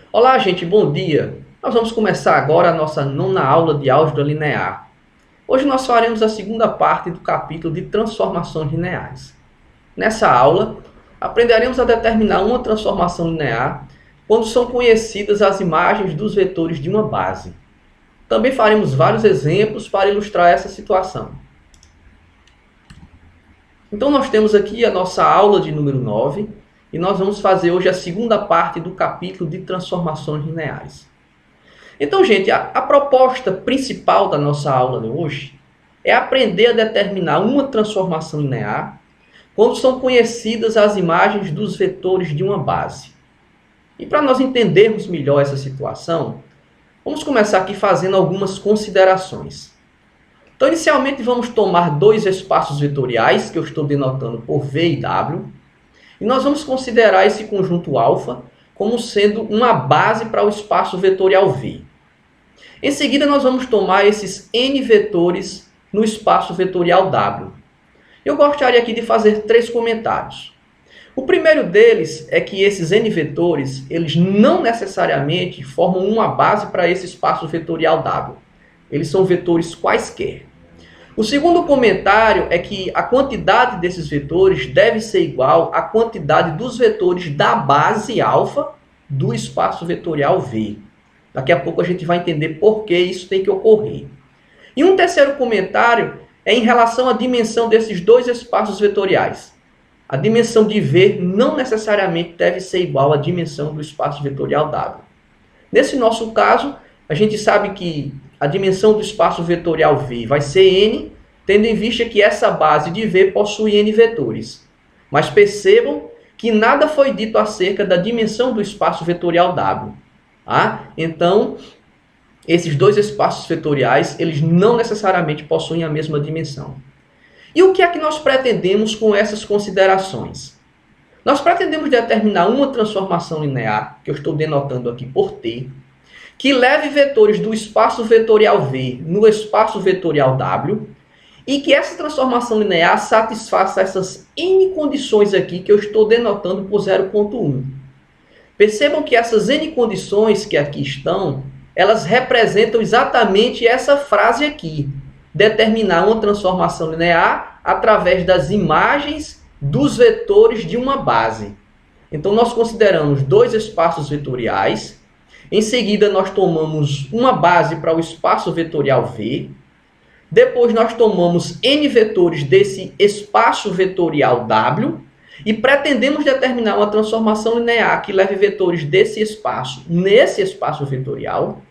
Olá, gente, bom dia. Nós vamos começar agora a nossa nona aula de álgebra linear. Hoje nós faremos a segunda parte do capítulo de transformações lineares. Nessa aula, aprenderemos a determinar uma transformação linear quando são conhecidas as imagens dos vetores de uma base. Também faremos vários exemplos para ilustrar essa situação. Então nós temos aqui a nossa aula de número 9 e nós vamos fazer hoje a segunda parte do capítulo de transformações lineares. Então, gente, a proposta principal da nossa aula de hoje é aprender a determinar uma transformação linear quando são conhecidas as imagens dos vetores de uma base. E para nós entendermos melhor essa situação, vamos começar aqui fazendo algumas considerações. Então, inicialmente, vamos tomar dois espaços vetoriais, que eu estou denotando por V e W, e nós vamos considerar esse conjunto alfa como sendo uma base para o espaço vetorial V. Em seguida, nós vamos tomar esses n vetores no espaço vetorial W. Eu gostaria aqui de fazer três comentários. O primeiro deles é que esses n vetores, eles não necessariamente formam uma base para esse espaço vetorial W. Eles são vetores quaisquer. O segundo comentário é que a quantidade desses vetores deve ser igual à quantidade dos vetores da base alfa do espaço vetorial V. Daqui a pouco a gente vai entender por que isso tem que ocorrer. E um terceiro comentário é em relação à dimensão desses dois espaços vetoriais. A dimensão de V não necessariamente deve ser igual à dimensão do espaço vetorial W. Nesse nosso caso, a gente sabe que a dimensão do espaço vetorial V vai ser n, tendo em vista que essa base de V possui n vetores. Mas percebam que nada foi dito acerca da dimensão do espaço vetorial W. Então, esses dois espaços vetoriais, eles não necessariamente possuem a mesma dimensão. E o que é que nós pretendemos com essas considerações? Nós pretendemos determinar uma transformação linear, que eu estou denotando aqui por T, que leve vetores do espaço vetorial V no espaço vetorial W, e que essa transformação linear satisfaça essas n condições aqui que eu estou denotando por 0,1. Percebam que essas n condições que aqui estão, elas representam exatamente essa frase aqui. Determinar uma transformação linear através das imagens dos vetores de uma base. Então, nós consideramos dois espaços vetoriais. Em seguida, nós tomamos uma base para o espaço vetorial V. Depois, nós tomamos n vetores desse espaço vetorial W. E pretendemos determinar uma transformação linear que leve vetores desse espaço nesse espaço vetorial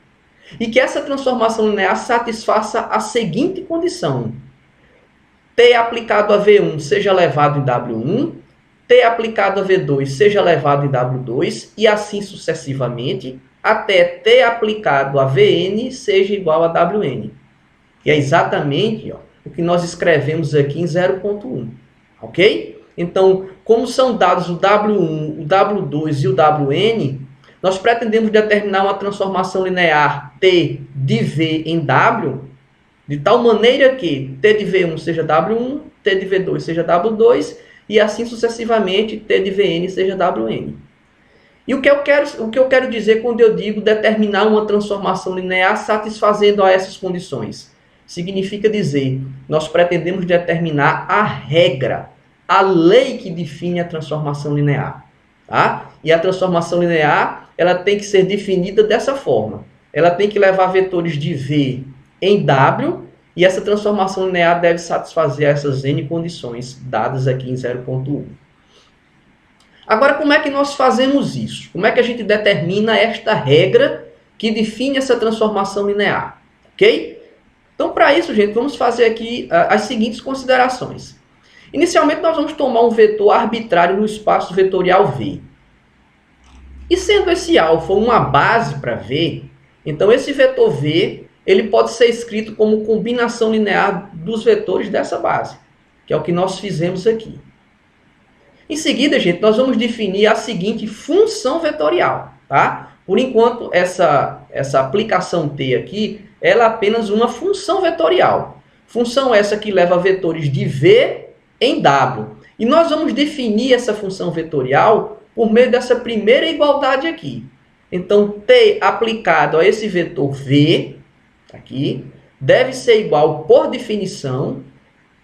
e que essa transformação linear satisfaça a seguinte condição: T aplicado a V1 seja levado em W1, T aplicado a V2 seja levado em W2 e assim sucessivamente, até T aplicado a Vn seja igual a Wn. E é exatamente o que nós escrevemos aqui em 0,1. Ok? Então, como são dados o W1, o W2 e o Wn, nós pretendemos determinar uma transformação linear T de V em W, de tal maneira que T de V1 seja W1, T de V2 seja W2, e assim sucessivamente T de Vn seja Wn. E o que eu quero dizer quando eu digo determinar uma transformação linear satisfazendo a essas condições? Significa dizer, nós pretendemos determinar a regra, a lei que define a transformação linear. E a transformação linear, ela tem que ser definida dessa forma. Ela tem que levar vetores de V em W, e essa transformação linear deve satisfazer essas n condições dadas aqui em 0,1. Agora, como é que nós fazemos isso? Como é que a gente determina esta regra que define essa transformação linear? Ok? Então, para isso, gente, vamos fazer aqui as seguintes considerações. Inicialmente, nós vamos tomar um vetor arbitrário no espaço vetorial V. E sendo esse alfa uma base para V, então esse vetor V ele pode ser escrito como combinação linear dos vetores dessa base, que é o que nós fizemos aqui. Em seguida, gente, nós vamos definir a seguinte função vetorial. Por enquanto, essa aplicação T aqui, ela é apenas uma função vetorial. Função essa que leva vetores de V em W. E nós vamos definir essa função vetorial por meio dessa primeira igualdade aqui. Então, t aplicado a esse vetor v, aqui, deve ser igual, por definição,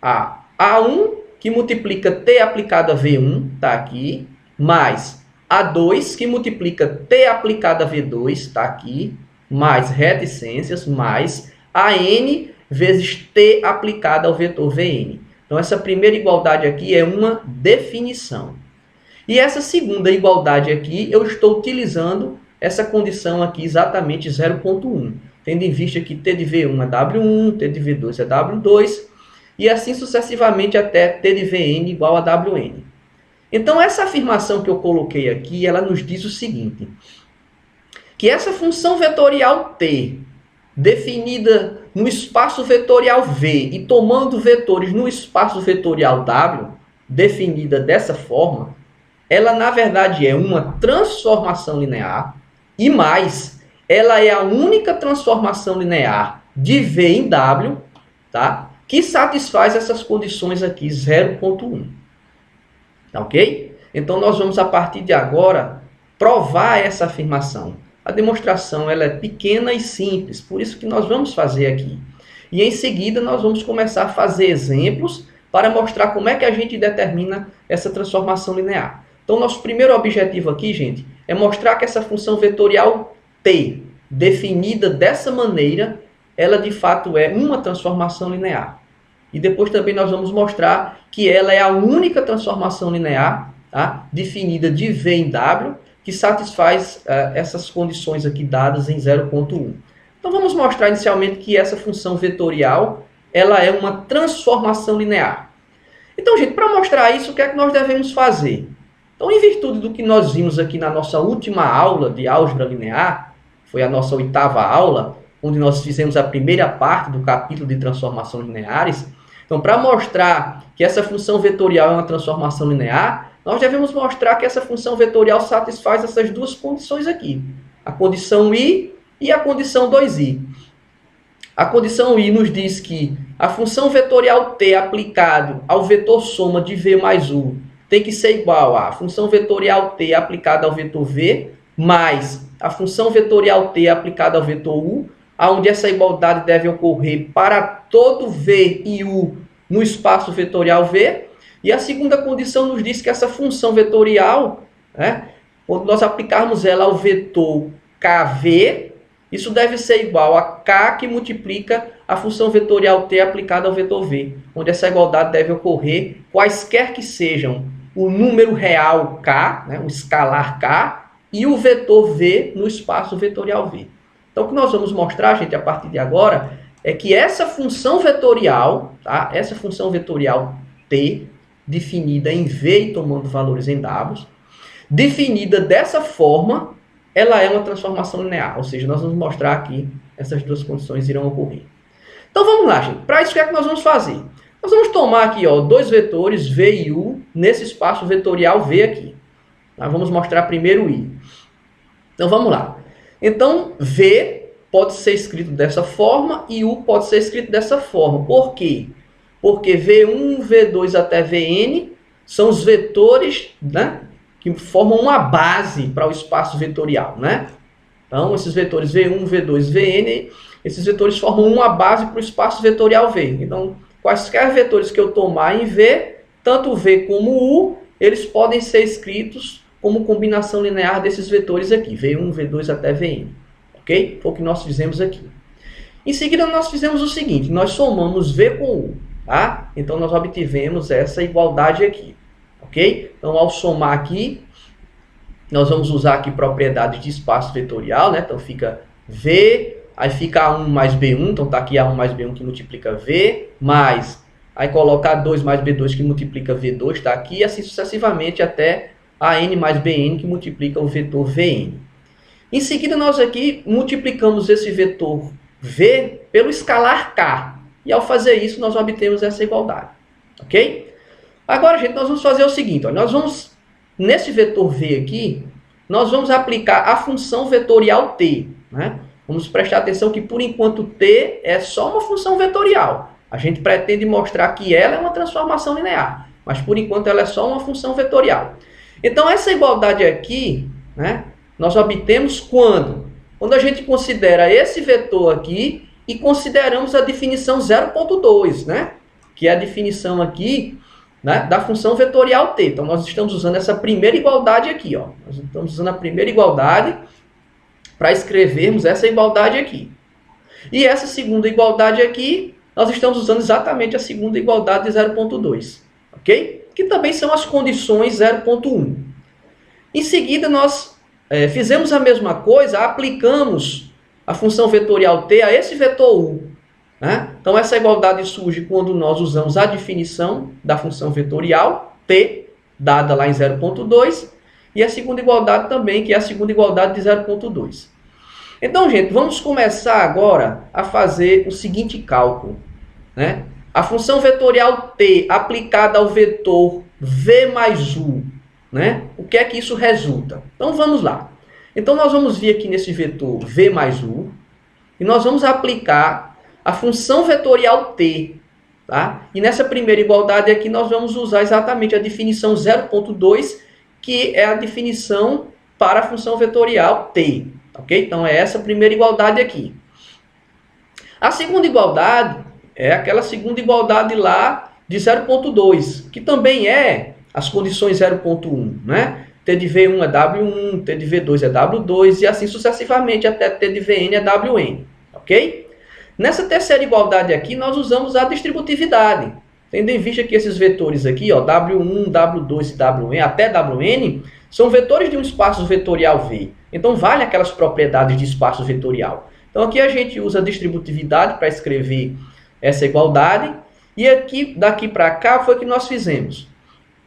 a A1, que multiplica t aplicado a V1, está aqui, mais A2, que multiplica t aplicado a V2, está aqui, mais reticências, mais AN vezes t aplicado ao vetor Vn. Então, essa primeira igualdade aqui é uma definição. E essa segunda igualdade aqui, eu estou utilizando essa condição aqui exatamente 0,1. Tendo em vista que t de V1 é W1, t de V2 é W2, e assim sucessivamente até t de Vn igual a Wn. Então, essa afirmação que eu coloquei aqui, ela nos diz o seguinte, que essa função vetorial t, definida no espaço vetorial V e tomando vetores no espaço vetorial W, definida dessa forma, ela na verdade é uma transformação linear e mais, ela é a única transformação linear de V em W, tá? Que satisfaz essas condições aqui 0,1. Tá ok? Então nós vamos a partir de agora provar essa afirmação. A demonstração ela é pequena e simples, por isso que nós vamos fazer aqui. E em seguida nós vamos começar a fazer exemplos para mostrar como é que a gente determina essa transformação linear. Então nosso primeiro objetivo aqui, gente, é mostrar que essa função vetorial t, definida dessa maneira, ela de fato é uma transformação linear. E depois também nós vamos mostrar que ela é a única transformação linear, tá, definida de V em W, que satisfaz essas condições aqui dadas em 0,1. Então vamos mostrar inicialmente que essa função vetorial ela é uma transformação linear. Então, gente, para mostrar isso, o que é que nós devemos fazer? Então, em virtude do que nós vimos aqui na nossa última aula de álgebra linear, foi a nossa 8ª aula, onde nós fizemos a primeira parte do capítulo de transformações lineares. Então, para mostrar que essa função vetorial é uma transformação linear, nós devemos mostrar que essa função vetorial satisfaz essas duas condições aqui. A condição I e a condição 2I. A condição I nos diz que a função vetorial t aplicado ao vetor soma de V mais U tem que ser igual à função vetorial t aplicada ao vetor V mais a função vetorial t aplicada ao vetor U, onde essa igualdade deve ocorrer para todo V e U no espaço vetorial V. E a segunda condição nos diz que essa função vetorial, né, quando nós aplicarmos ela ao vetor KV, isso deve ser igual a K que multiplica a função vetorial t aplicada ao vetor V, onde essa igualdade deve ocorrer quaisquer que sejam o número real K, né, o escalar K, e o vetor V no espaço vetorial V. Então, o que nós vamos mostrar, gente, a partir de agora, é que essa função vetorial, tá, essa função vetorial t, definida em V e tomando valores em W, definida dessa forma, ela é uma transformação linear. Ou seja, nós vamos mostrar aqui, essas duas condições irão ocorrer. Então vamos lá, gente. Para isso, o que é que nós vamos fazer? Nós vamos tomar aqui, ó, dois vetores, V e U, nesse espaço vetorial V aqui. Nós vamos mostrar primeiro I. Então vamos lá. Então, V pode ser escrito dessa forma e U pode ser escrito dessa forma. Por quê? Porque V1, V2 até Vn são os vetores, né, que formam uma base para o espaço vetorial, né? Então, esses vetores V1, V2, Vn, esses vetores formam uma base para o espaço vetorial V. Então, quaisquer vetores que eu tomar em V, tanto V como U, eles podem ser escritos como combinação linear desses vetores aqui, V1, V2 até Vn. Ok? Foi o que nós fizemos aqui. Em seguida, nós fizemos o seguinte, nós somamos V com U. Tá? Então, nós obtivemos essa igualdade aqui. Ok? Então, ao somar aqui, nós vamos usar aqui propriedades de espaço vetorial, né? Então, fica V, aí fica A1 mais B1, então está aqui A1 mais B1 que multiplica V, mais, aí coloca A2 mais B2 que multiplica V2, está aqui, e assim sucessivamente até AN mais BN que multiplica o vetor Vn. Em seguida, nós aqui multiplicamos esse vetor V pelo escalar K. E ao fazer isso, nós obtemos essa igualdade. Ok? Agora, gente, nós vamos fazer o seguinte. Ó, nós vamos, nesse vetor V aqui, nós vamos aplicar a função vetorial t. Né? Vamos prestar atenção que, por enquanto, t é só uma função vetorial. A gente pretende mostrar que ela é uma transformação linear. Mas, por enquanto, ela é só uma função vetorial. Então, essa igualdade aqui, né, Nós obtemos quando? Quando a gente considera esse vetor aqui e consideramos a definição 0.2, né? Que é a definição aqui, né, da função vetorial t. Então, nós estamos usando essa primeira igualdade aqui. Ó. Nós estamos usando a primeira igualdade para escrevermos essa igualdade aqui. E essa segunda igualdade aqui, nós estamos usando exatamente a segunda igualdade de 0.2. Ok? Que também são as condições 0.1. Em seguida, nós fizemos a mesma coisa, aplicamos a função vetorial t a esse vetor u. Né? Então, essa igualdade surge quando nós usamos a definição da função vetorial t, dada lá em 0.2, e a segunda igualdade também, que é a segunda igualdade de 0.2. Então, gente, vamos começar agora a fazer o seguinte cálculo. Né? A função vetorial t aplicada ao vetor v mais u, né? O que é que isso resulta? Então, vamos lá. Então, nós vamos vir aqui nesse vetor v mais u, e nós vamos aplicar a função vetorial t. Tá? E nessa primeira igualdade aqui, nós vamos usar exatamente a definição 0.2, que é a definição para a função vetorial t. Ok? Então, é essa primeira igualdade aqui. A segunda igualdade é aquela segunda igualdade lá de 0.2, que também é as condições 0.1. Né? T de V1 é W1, T de V2 é W2, e assim sucessivamente até T de Vn é Wn. Ok? Nessa terceira igualdade aqui, nós usamos a distributividade. Tendo em vista que esses vetores aqui, ó, W1, W2 e Wn, até Wn, são vetores de um espaço vetorial V. Então, vale aquelas propriedades de espaço vetorial. Então, aqui a gente usa a distributividade para escrever essa igualdade. E aqui, daqui para cá, foi o que nós fizemos.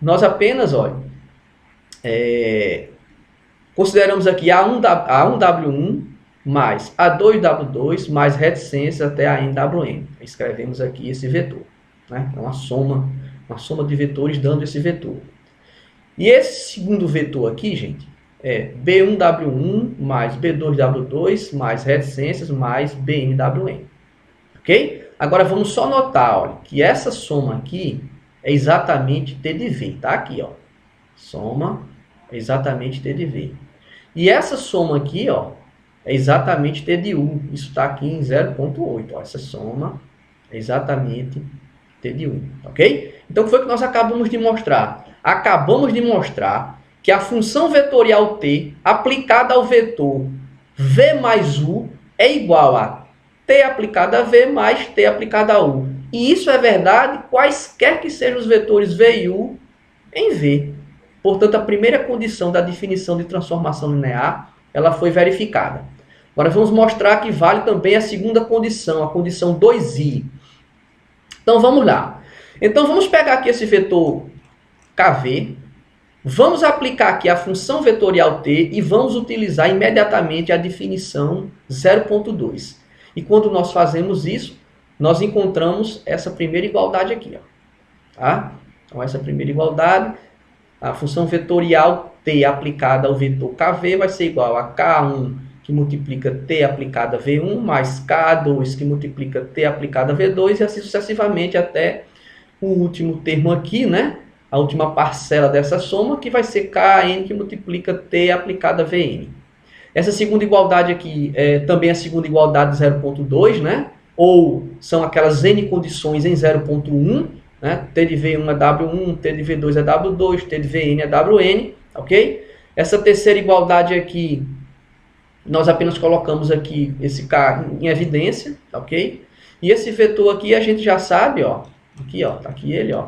Nós apenas, olha, consideramos aqui A1W1 mais A2W2 mais reticência até a NWN. Escrevemos aqui esse vetor. Né? É uma soma de vetores dando esse vetor. E esse segundo vetor aqui, gente, é B1W1 mais B2W2 mais reticências mais BNWN. Ok? Agora vamos só notar, olha, que essa soma aqui é exatamente T de V. Tá aqui, ó. Soma é exatamente T de V. E essa soma aqui, ó, é exatamente T de U. Isso está aqui em 0.8. Essa soma é exatamente T de U. Ok? Então, o que foi que nós acabamos de mostrar? Acabamos de mostrar que a função vetorial t aplicada ao vetor v mais u é igual a t aplicada a v mais t aplicada a u. E isso é verdade quaisquer que sejam os vetores v e u em v. Portanto, a primeira condição da definição de transformação linear ela foi verificada. Agora vamos mostrar que vale também a segunda condição, a condição 2i. Então vamos lá. Então vamos pegar aqui esse vetor kv, vamos aplicar aqui a função vetorial t e vamos utilizar imediatamente a definição 0.2. E quando nós fazemos isso, nós encontramos essa primeira igualdade aqui. Ó. Tá? Então essa primeira igualdade, a função vetorial t aplicada ao vetor kv vai ser igual a k1 que multiplica t aplicada a v1 mais k2 que multiplica t aplicada a v2 e assim sucessivamente até o último termo aqui, né? A última parcela dessa soma, que vai ser Kn que multiplica T aplicada a Vn. Essa segunda igualdade aqui é também a segunda igualdade de 0.2, né? Ou são aquelas N condições em 0.1, né? T de V1 é W1, T de V2 é W2, T de Vn é Wn, ok? Essa terceira igualdade aqui, nós apenas colocamos aqui esse K em evidência, ok? E esse vetor aqui a gente já sabe, ó, aqui, ó, tá aqui ele, ó.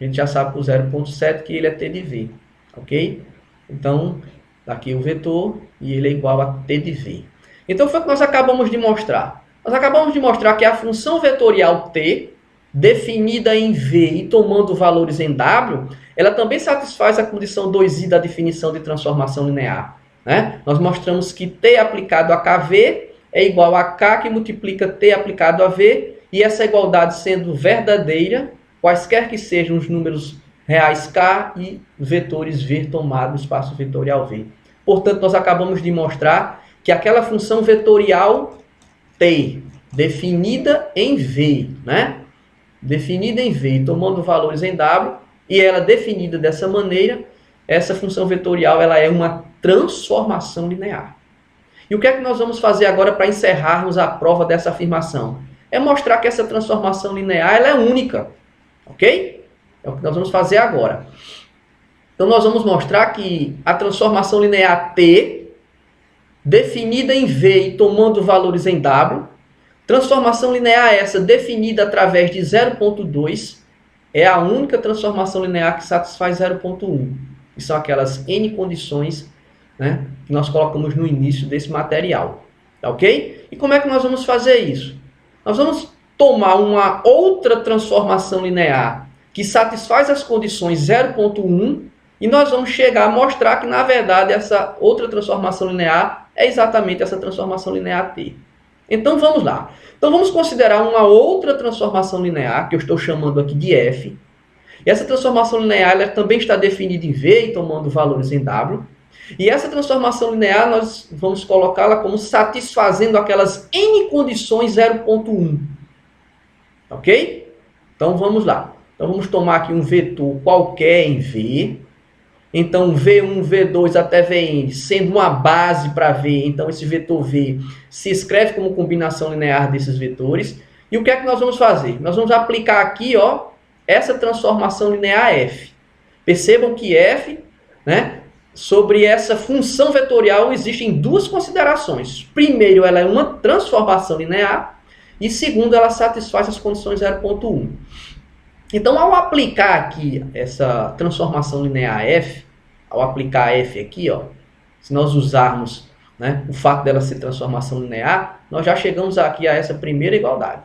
A gente já sabe por 0.7 que ele é T de V, ok? Então, aqui o vetor e ele é igual a T de V. Então, foi o que nós acabamos de mostrar. Nós acabamos de mostrar que a função vetorial T, definida em V e tomando valores em W, ela também satisfaz a condição 2i da definição de transformação linear. Né? Nós mostramos que T aplicado a KV é igual a K que multiplica T aplicado a V, e essa igualdade sendo verdadeira, quaisquer que sejam os números reais K e vetores V tomados no espaço vetorial V. Portanto, nós acabamos de mostrar que aquela função vetorial T, definida em V, né? Definida em V, tomando valores em W, e ela definida dessa maneira, essa função vetorial ela é uma transformação linear. E o que é que nós vamos fazer agora para encerrarmos a prova dessa afirmação? É mostrar que essa transformação linear ela é única. Ok? É o que nós vamos fazer agora. Então nós vamos mostrar que a transformação linear T, definida em V e tomando valores em W, transformação linear essa definida através de 0,2, é a única transformação linear que satisfaz 0,1. Que são aquelas N condições, né, que nós colocamos no início desse material. Tá ok? E como é que nós vamos fazer isso? Nós vamos tomar uma outra transformação linear que satisfaz as condições 0,1 e nós vamos chegar a mostrar que, na verdade, essa outra transformação linear é exatamente essa transformação linear T. Então, vamos lá. Então, vamos considerar uma outra transformação linear, que eu estou chamando aqui de F. E essa transformação linear ela também está definida em V e tomando valores em W. E essa transformação linear nós vamos colocá-la como satisfazendo aquelas N condições 0,1. Ok? Então, vamos lá. Então, vamos tomar aqui um vetor qualquer em V. Então, V1, V2 até Vn, sendo uma base para V, então esse vetor V se escreve como combinação linear desses vetores. E o que é que nós vamos fazer? Nós vamos aplicar aqui, ó, essa transformação linear F. Percebam que F, né, sobre essa função vetorial existem duas considerações. Primeiro, ela é uma transformação linear e segundo, ela satisfaz as condições 0,1. Então, ao aplicar aqui essa transformação linear F, ao aplicar F aqui, ó, se nós usarmos, né, o fato dela ser transformação linear, nós já chegamos aqui a essa primeira igualdade.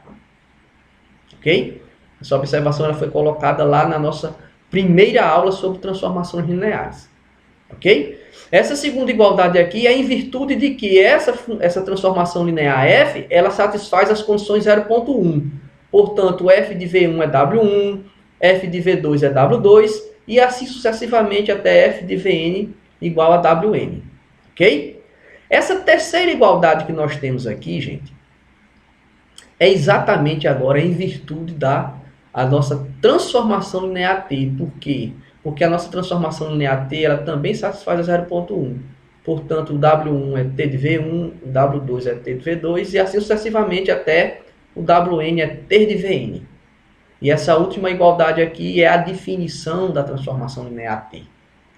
Ok? Essa observação ela foi colocada lá na nossa primeira aula sobre transformações lineares. Ok? Essa segunda igualdade aqui é em virtude de que essa transformação linear F, ela satisfaz as condições 0,1. Portanto, f de V1 é W1, f de V2 é W2, e assim sucessivamente até f de Vn igual a Wn. Ok? Essa terceira igualdade que nós temos aqui, gente, é exatamente agora em virtude da nossa transformação linear T. Por quê? Porque a nossa transformação linear T ela também satisfaz a 0,1. Portanto, o W1 é T de V1, o W2 é T de V2, e assim sucessivamente até o Wn é T de Vn. E essa última igualdade aqui é a definição da transformação linear T.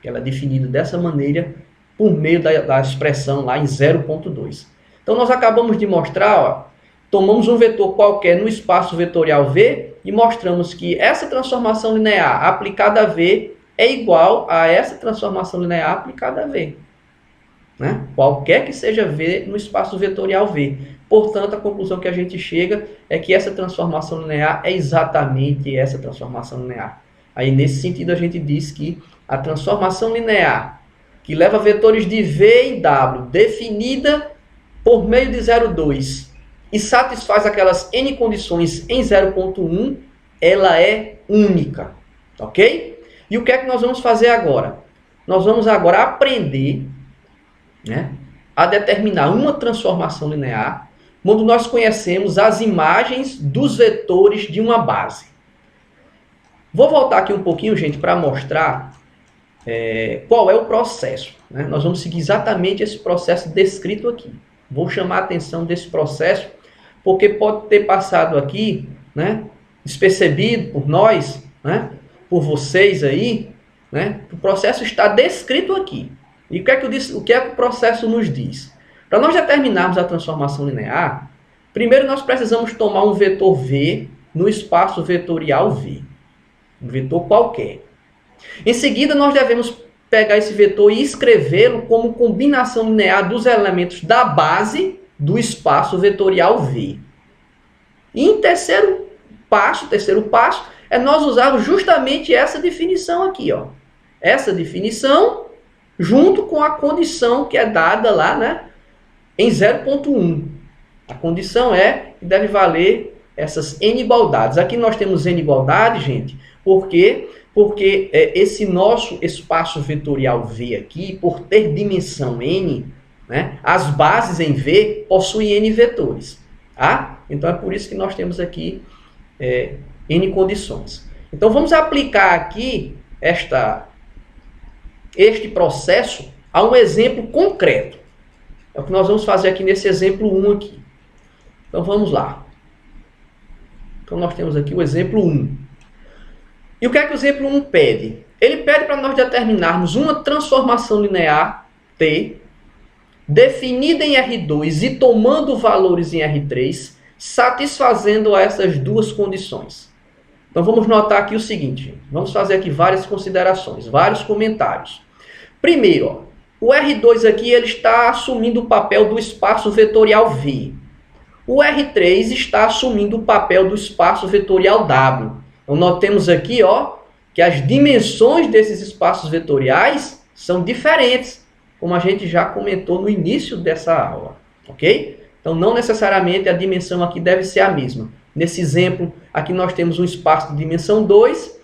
Ela é definida dessa maneira por meio da expressão lá em 0,2. Então, nós acabamos de mostrar, ó, tomamos um vetor qualquer no espaço vetorial V e mostramos que essa transformação linear aplicada a V é igual a essa transformação linear aplicada a V. Né? Qualquer que seja V no espaço vetorial V. Portanto, a conclusão que a gente chega é que essa transformação linear é exatamente essa transformação linear. Aí, nesse sentido, a gente diz que a transformação linear que leva vetores de V e W definida por meio de 0,2 e satisfaz aquelas N condições em 0,1, ela é única. Ok? E o que é que nós vamos fazer agora? Nós vamos agora aprender, né, a determinar uma transformação linear quando nós conhecemos as imagens dos vetores de uma base. Vou voltar aqui um pouquinho, gente, para mostrar qual é o processo. Né? Nós vamos seguir exatamente esse processo descrito aqui. Vou chamar a atenção desse processo, porque pode ter passado aqui, né, despercebido por nós, né, por vocês aí, né, o processo está descrito aqui. E o que é que o processo nos diz? Para nós determinarmos a transformação linear, primeiro nós precisamos tomar um vetor V no espaço vetorial V. Um vetor qualquer. Em seguida, nós devemos pegar esse vetor e escrevê-lo como combinação linear dos elementos da base do espaço vetorial V. E em terceiro passo é nós usarmos justamente essa definição aqui, ó. Essa definição junto com a condição que é dada lá, né, em 0,1. A condição é que deve valer essas N igualdades. Aqui nós temos N igualdades, gente, porque esse nosso espaço vetorial V aqui, por ter dimensão N, né, as bases em V possuem N vetores. Tá? Então é por isso que nós temos aqui N condições. Então vamos aplicar aqui este processo a um exemplo concreto. É o que nós vamos fazer aqui nesse exemplo 1 aqui. Então vamos lá. Então nós temos aqui o exemplo 1. E o que é que o exemplo 1 pede? Ele pede para nós determinarmos uma transformação linear T, definida em R2 e tomando valores em R3, satisfazendo essas duas condições. Então vamos notar aqui o seguinte, gente. Vamos fazer aqui várias considerações, vários comentários. Primeiro, ó, o R2 aqui ele está assumindo o papel do espaço vetorial V. O R3 está assumindo o papel do espaço vetorial W. Então nós temos aqui, ó, que as dimensões desses espaços vetoriais são diferentes, como a gente já comentou no início dessa aula, ok? Então não necessariamente a dimensão aqui deve ser a mesma. Nesse exemplo, aqui nós temos um espaço de dimensão 2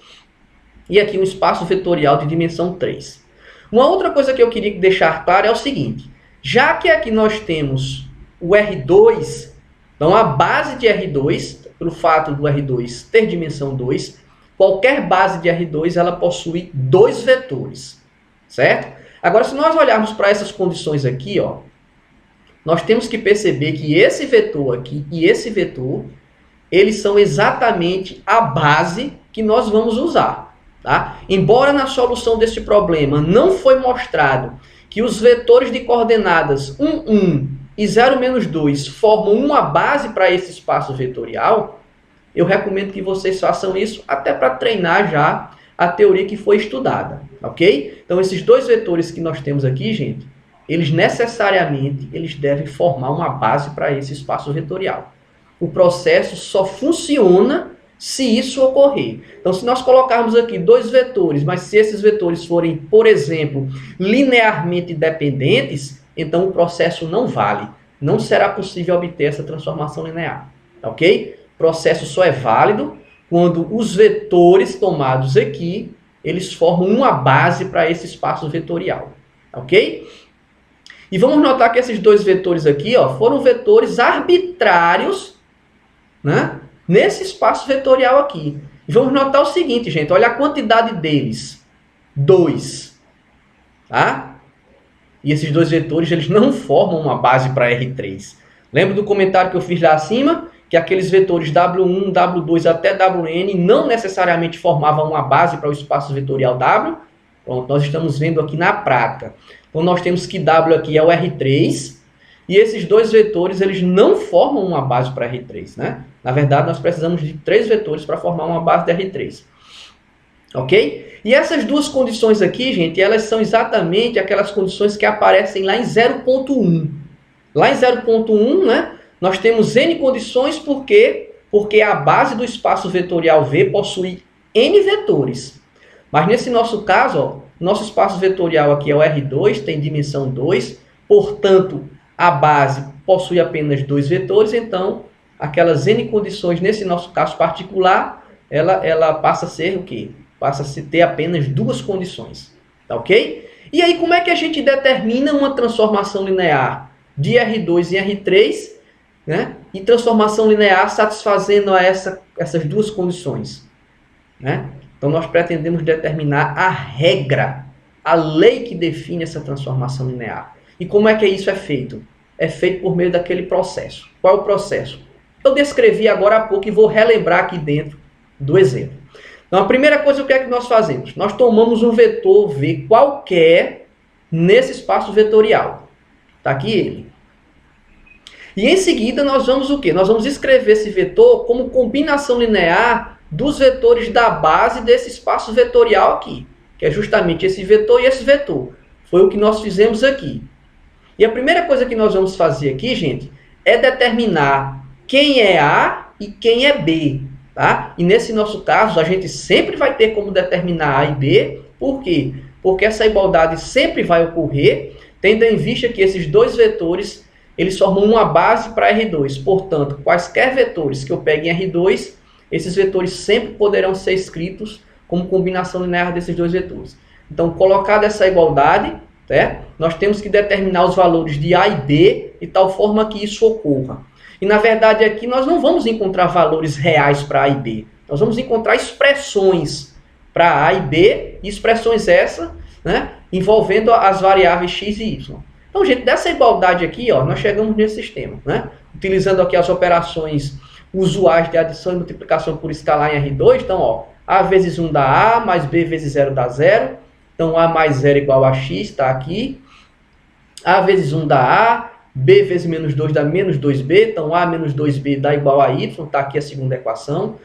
e aqui um espaço vetorial de dimensão 3. Uma outra coisa que eu queria deixar claro é o seguinte, já que aqui nós temos o R2, então a base de R2, pelo fato do R2 ter dimensão 2, qualquer base de R2 ela possui dois vetores, certo? Agora, se nós olharmos para essas condições aqui, ó, nós temos que perceber que esse vetor aqui e esse vetor, eles são exatamente a base que nós vamos usar. Tá? Embora na solução desse problema não foi mostrado que os vetores de coordenadas 1, 1 e 0, 2 formam uma base para esse espaço vetorial, eu recomendo que vocês façam isso até para treinar já a teoria que foi estudada, ok? Então esses dois vetores que nós temos aqui, gente, eles necessariamente devem formar uma base para esse espaço vetorial. O processo só funciona se isso ocorrer. Então se nós colocarmos aqui dois vetores, mas se esses vetores forem, por exemplo, linearmente dependentes, então o processo não vale. Não será possível obter essa transformação linear, ok? O processo só é válido quando os vetores tomados aqui, eles formam uma base para esse espaço vetorial, ok? E vamos notar que esses dois vetores aqui, ó, foram vetores arbitrários, né, nesse espaço vetorial aqui. E vamos notar o seguinte, gente, olha a quantidade deles, 2, tá? E esses dois vetores, eles não formam uma base para R3. Lembra do comentário que eu fiz lá acima? Que aqueles vetores W1, W2 até Wn não necessariamente formavam uma base para o espaço vetorial W. Pronto, nós estamos vendo aqui na prática. Então nós temos que W aqui é o R3, e esses dois vetores eles não formam uma base para R3, né? Na verdade, nós precisamos de 3 vetores para formar uma base de R3. Ok? E essas duas condições aqui, gente, elas são exatamente aquelas condições que aparecem lá em 0.1. Lá em 0.1, né? Nós temos N condições, por quê? Porque a base do espaço vetorial V possui N vetores. Mas nesse nosso caso, ó, nosso espaço vetorial aqui é o R2, tem dimensão 2, portanto, a base possui apenas 2 vetores, então, aquelas N condições, nesse nosso caso particular, ela passa a ser o quê? Passa a ter apenas 2 condições, tá ok? E aí, como é que a gente determina uma transformação linear de R2 em R3, né? E transformação linear satisfazendo a essas 2 condições, né? Então nós pretendemos determinar a regra, a lei que define essa transformação linear. E como é que isso é feito? É feito por meio daquele processo. Qual é o processo? Eu descrevi agora há pouco e vou relembrar aqui dentro do exemplo. Então a primeira coisa, o que é que nós fazemos? Nós tomamos um vetor V qualquer nesse espaço vetorial. Está aqui ele. E em seguida nós vamos o quê? Nós vamos escrever esse vetor como combinação linear dos vetores da base desse espaço vetorial aqui, que é justamente esse vetor e esse vetor. Foi o que nós fizemos aqui. E a primeira coisa que nós vamos fazer aqui, gente, é determinar quem é A e quem é B. Tá? E nesse nosso caso, a gente sempre vai ter como determinar A e B. Por quê? Porque essa igualdade sempre vai ocorrer, tendo em vista que esses dois vetores eles formam uma base para R2. Portanto, quaisquer vetores que eu pegue em R2, esses vetores sempre poderão ser escritos como combinação linear desses dois vetores. Então, colocada essa igualdade, né, nós temos que determinar os valores de A e B de tal forma que isso ocorra. E, na verdade, aqui nós não vamos encontrar valores reais para A e B. Nós vamos encontrar expressões para A e B, e expressões essas né, envolvendo as variáveis x e y. Então, gente, dessa igualdade aqui, ó, nós chegamos nesse sistema, né? Utilizando aqui as operações usuais de adição e multiplicação por escalar em R2. Então, ó, A vezes 1 dá A, mais B vezes 0 dá 0. Então, A mais 0 igual a x, está aqui. A vezes 1 dá A, B vezes menos 2 dá menos 2B. Então, A menos 2B dá igual a Y, está aqui a segunda equação.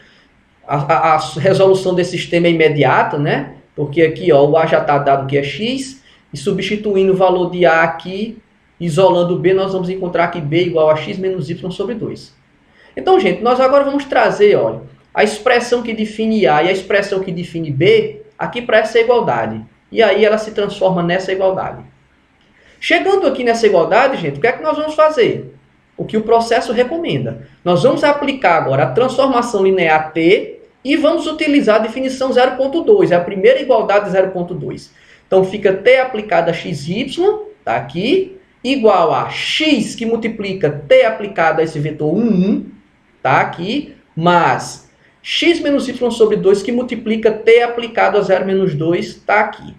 A resolução desse sistema é imediata, né? Porque aqui, ó, o A já está dado que é x. E substituindo o valor de A aqui, isolando o B, nós vamos encontrar que B igual a x menos y sobre 2. Então, gente, nós agora vamos trazer, olha, a expressão que define A e a expressão que define B aqui para essa igualdade. E aí ela se transforma nessa igualdade. Chegando aqui nessa igualdade, gente, o que é que nós vamos fazer? O que o processo recomenda. Nós vamos aplicar agora a transformação linear T e vamos utilizar a definição 0.2, é a primeira igualdade 0.2. Então, fica T aplicado a xy, está aqui, igual a x que multiplica T aplicado a esse vetor 1, 1, está aqui, mais x menos y sobre 2 que multiplica T aplicado a 0 menos 2, está aqui.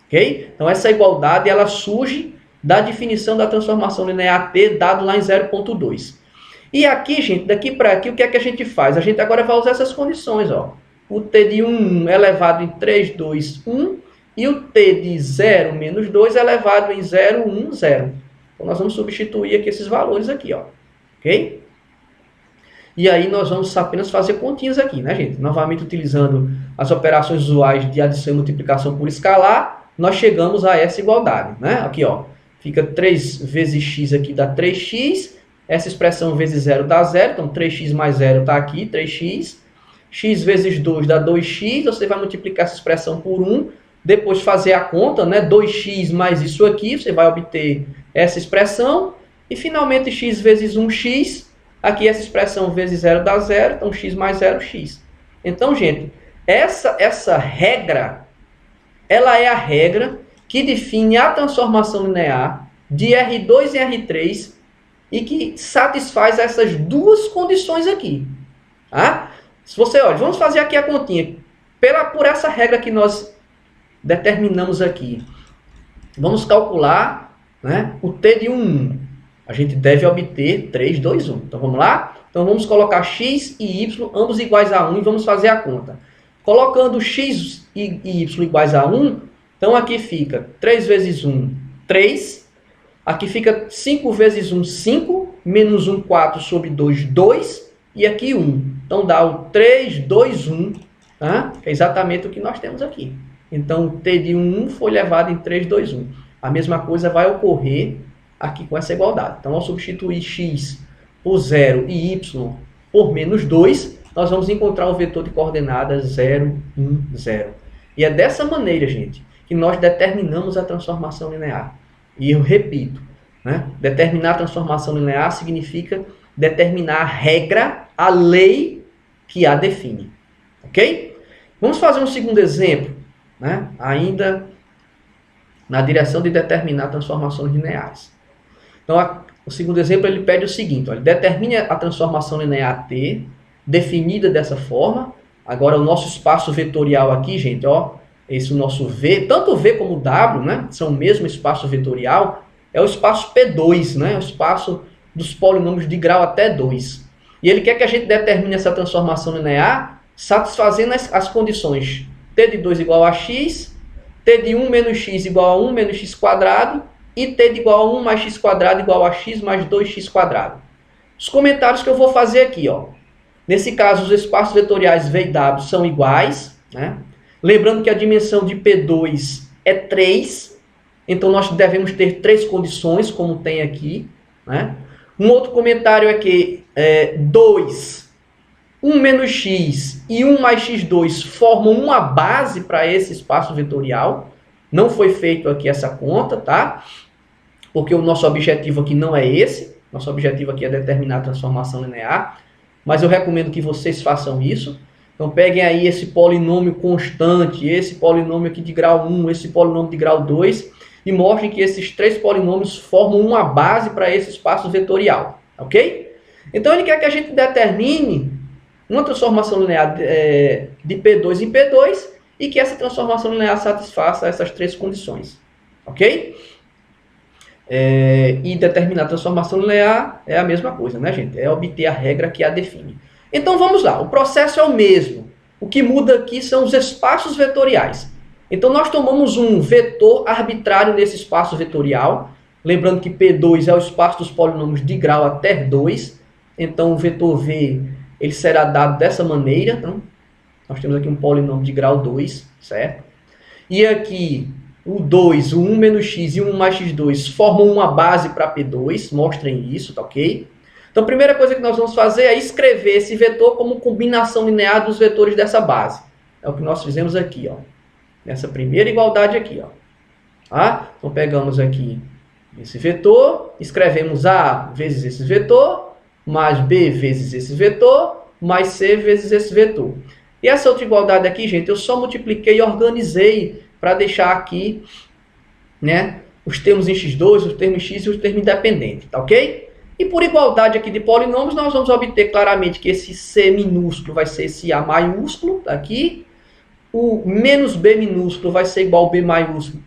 Ok? Então, essa igualdade ela surge da definição da transformação linear T dado lá em 0.2. E aqui, gente, daqui para aqui, o que é que a gente faz? A gente agora vai usar essas condições. Ó. O T de 1 é elevado em 3, 2, 1. E o T de 0 menos 2 é elevado em 0, 1, 0. Então, nós vamos substituir aqui esses valores aqui, ó. Ok? E aí, nós vamos apenas fazer continhas aqui, né, gente? Novamente, utilizando as operações usuais de adição e multiplicação por escalar, nós chegamos a essa igualdade, né? Aqui, ó. Fica 3 vezes x aqui dá 3x. Essa expressão vezes 0 dá 0. Então, 3x mais 0 está aqui, 3x. X vezes 2 dá 2x. Você vai multiplicar essa expressão por 1. Depois fazer a conta, né? 2x mais isso aqui, você vai obter essa expressão. E finalmente x vezes 1x, aqui essa expressão vezes 0 dá 0, então x mais 0, x. Então, gente, essa regra, ela é a regra que define a transformação linear de R2 em R3 e que satisfaz essas duas condições aqui. Tá? Se você olha, vamos fazer aqui a continha. Por essa regra que nós determinamos aqui. Vamos calcular, né, o T de 1, 1. A gente deve obter 3, 2, 1. Então, vamos lá? Então, vamos colocar x e y, ambos iguais a 1, e vamos fazer a conta. Colocando x e y iguais a 1, então aqui fica 3 vezes 1, 3. Aqui fica 5 vezes 1, 5. Menos 1, 4 sobre 2, 2. E aqui 1. Então, dá o 3, 2, 1. Tá? Que é exatamente o que nós temos aqui. Então, o T de 1 foi levado em 3, 2, 1. A mesma coisa vai ocorrer aqui com essa igualdade. Então, ao substituir x por 0 e y por menos 2, nós vamos encontrar o vetor de coordenadas 0, 1, 0. E é dessa maneira, gente, que nós determinamos a transformação linear. E eu repito, né? Determinar a transformação linear significa determinar a regra, a lei que a define. Ok? Vamos fazer um segundo exemplo. Né? Ainda na direção de determinar transformações lineares. Então, o segundo exemplo ele pede o seguinte: olha, determine a transformação linear T, definida dessa forma. Agora, o nosso espaço vetorial aqui, gente, ó, esse o nosso V, tanto o V como o W, né, são o mesmo espaço vetorial, é o espaço P2, né, o espaço dos polinômios de grau até 2. E ele quer que a gente determine essa transformação linear satisfazendo as condições T de 2 igual a x, T de 1 menos x igual a 1 menos x quadrado e T de igual a 1 mais x quadrado igual a x mais 2x quadrado. Os comentários que eu vou fazer aqui, ó. Nesse caso, os espaços vetoriais V e W são iguais, né? Lembrando que a dimensão de P2 é 3, então nós devemos ter 3 condições, como tem aqui, né? Um outro comentário é que 2... 1 menos x e 1 mais x2 formam uma base para esse espaço vetorial. Não foi feito aqui essa conta, tá? Porque o nosso objetivo aqui não é esse. Nosso objetivo aqui é determinar a transformação linear. Mas eu recomendo que vocês façam isso. Então, peguem aí esse polinômio constante, esse polinômio aqui de grau 1, esse polinômio de grau 2, e mostrem que esses 3 polinômios formam uma base para esse espaço vetorial. Ok? Então, ele quer que a gente determine uma transformação linear de P2 em P2 e que essa transformação linear satisfaça essas três condições. Ok? E determinar a transformação linear é a mesma coisa, né, gente? É obter a regra que a define. Então vamos lá, o processo é o mesmo. O que muda aqui são os espaços vetoriais. Então nós tomamos um vetor arbitrário nesse espaço vetorial. Lembrando que P2 é o espaço dos polinômios de grau até 2. Então o vetor V ele será dado dessa maneira. Então, nós temos aqui um polinômio de grau 2, certo? E aqui o 2, o 1 menos x e o 1 mais x2 formam uma base para P2. Mostrem isso, tá ok? Então a primeira coisa que nós vamos fazer é escrever esse vetor como combinação linear dos vetores dessa base. É o que nós fizemos aqui, ó. Nessa primeira igualdade aqui, ó. Tá? Então pegamos aqui esse vetor, escrevemos A vezes esse vetor, mais B vezes esse vetor, mais C vezes esse vetor. E essa outra igualdade aqui, gente, eu só multipliquei e organizei para deixar aqui, né, os termos em x2, os termos x e os termos independentes, tá ok? E por igualdade aqui de polinômios, nós vamos obter claramente que esse C minúsculo vai ser esse A maiúsculo, tá aqui. O menos B minúsculo vai ser igual ao B maiúsculo,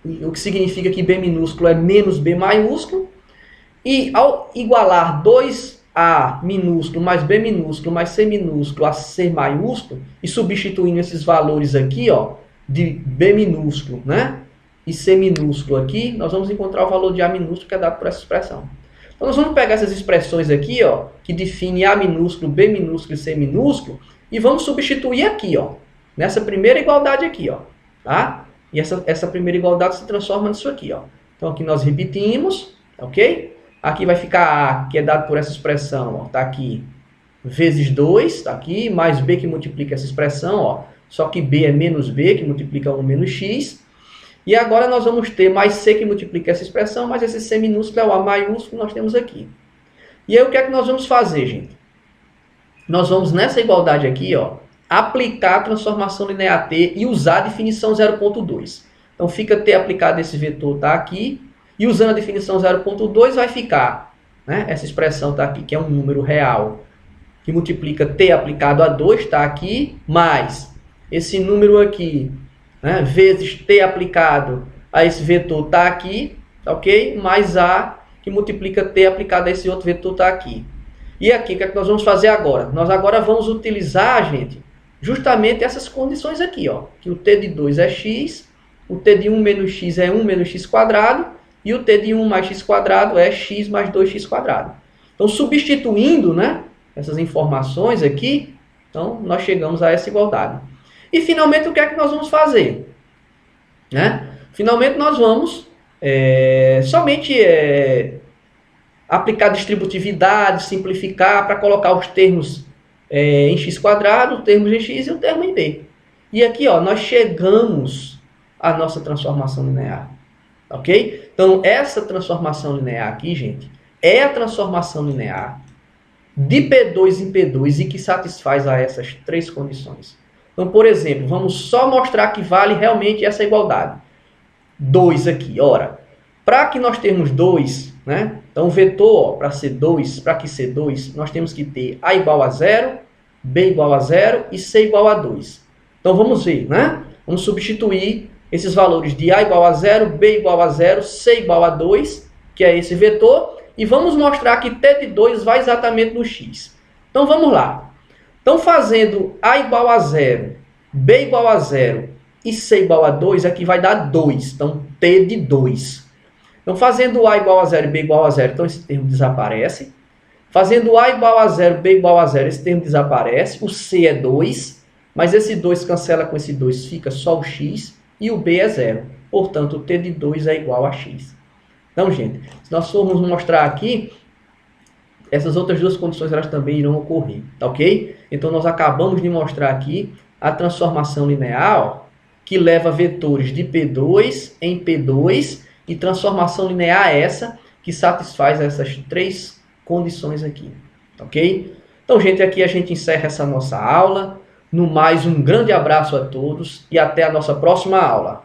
o que significa que B minúsculo é menos B maiúsculo. E ao igualar 2A minúsculo mais B minúsculo mais C minúsculo a C maiúsculo, e substituindo esses valores aqui, ó, de B minúsculo, né, e C minúsculo aqui, nós vamos encontrar o valor de A minúsculo que é dado por essa expressão. Então nós vamos pegar essas expressões aqui, ó, que definem A minúsculo, B minúsculo e C minúsculo, e vamos substituir aqui, ó, nessa primeira igualdade aqui, ó, tá? E essa primeira igualdade se transforma nisso aqui, ó. Então aqui nós repetimos, ok? Aqui vai ficar A, que é dado por essa expressão, ó, tá aqui, vezes 2, tá aqui, mais B que multiplica essa expressão, ó. Só que B é menos B, que multiplica 1 menos x. E agora nós vamos ter mais C que multiplica essa expressão, mas esse C minúsculo é o A maiúsculo que nós temos aqui. E aí o que é que nós vamos fazer, gente? Nós vamos nessa igualdade aqui, ó, aplicar a transformação linear T e usar a definição 0.2. Então fica T aplicado nesse vetor, tá aqui, e usando a definição 0.2 vai ficar, né, essa expressão tá aqui, que é um número real, que multiplica T aplicado a 2, tá aqui, mais esse número aqui, né, vezes T aplicado a esse vetor tá aqui, tá ok? Mais A que multiplica T aplicado a esse outro vetor tá aqui. E aqui, o que é que nós vamos fazer agora? Nós agora vamos utilizar, gente, justamente essas condições aqui, ó, que o T de 2 é x, o T de 1 menos x é 1 menos x quadrado, e o T de 1 mais x quadrado é x mais 2x quadrado. Então, substituindo, né, essas informações aqui, então nós chegamos a essa igualdade. E finalmente, o que é que nós vamos fazer? Né? Finalmente, nós vamos somente aplicar distributividade, simplificar para colocar os termos em x quadrado, termos em x e o termo em b. E aqui, ó, nós chegamos à nossa transformação linear. Ok? Então, essa transformação linear aqui, gente, é a transformação linear de P2 em P2 e que satisfaz a essas três condições. Então, por exemplo, vamos só mostrar que vale realmente essa igualdade. 2 aqui, ora, para que nós tenhamos 2, né? Então, o vetor, para ser 2, para que ser 2, nós temos que ter A igual a 0, B igual a 0 e C igual a 2. Então, vamos ver, né? Vamos substituir esses valores de A igual a 0, B igual a 0, C igual a 2, que é esse vetor, e vamos mostrar que T de 2 vai exatamente no x. Então, vamos lá. Então, fazendo A igual a 0, B igual a 0 e C igual a 2, aqui vai dar 2. Então, T de 2. Então, fazendo A igual a 0 e B igual a 0, então esse termo desaparece. Fazendo A igual a 0, B igual a 0, esse termo desaparece. O C é 2, mas esse 2 cancela com esse 2, fica só o x. E o B é 0. Portanto, o T de 2 é igual a x. Então, gente, se nós formos mostrar aqui, essas outras duas condições elas também irão ocorrer, tá ok? Então, nós acabamos de mostrar aqui a transformação linear, ó, que leva vetores de P2 em P2 e transformação linear essa que satisfaz essas três condições aqui, ok? Então, gente, aqui a gente encerra essa nossa aula. No mais, um grande abraço a todos e até a nossa próxima aula.